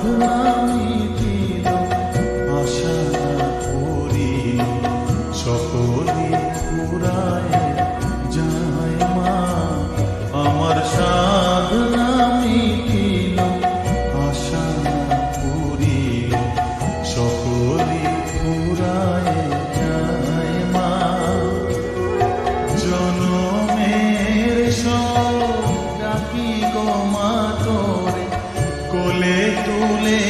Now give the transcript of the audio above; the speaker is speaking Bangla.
সাধনা মিটিল, আশা না করিল, সকলে ফুরায় যায় মা। আমার সাধনা মিটিল, আশা না করিল, সকলে ফুরায় যায় মা। জনমের সব ডাকি গো মা তোরে, কোলে তুলে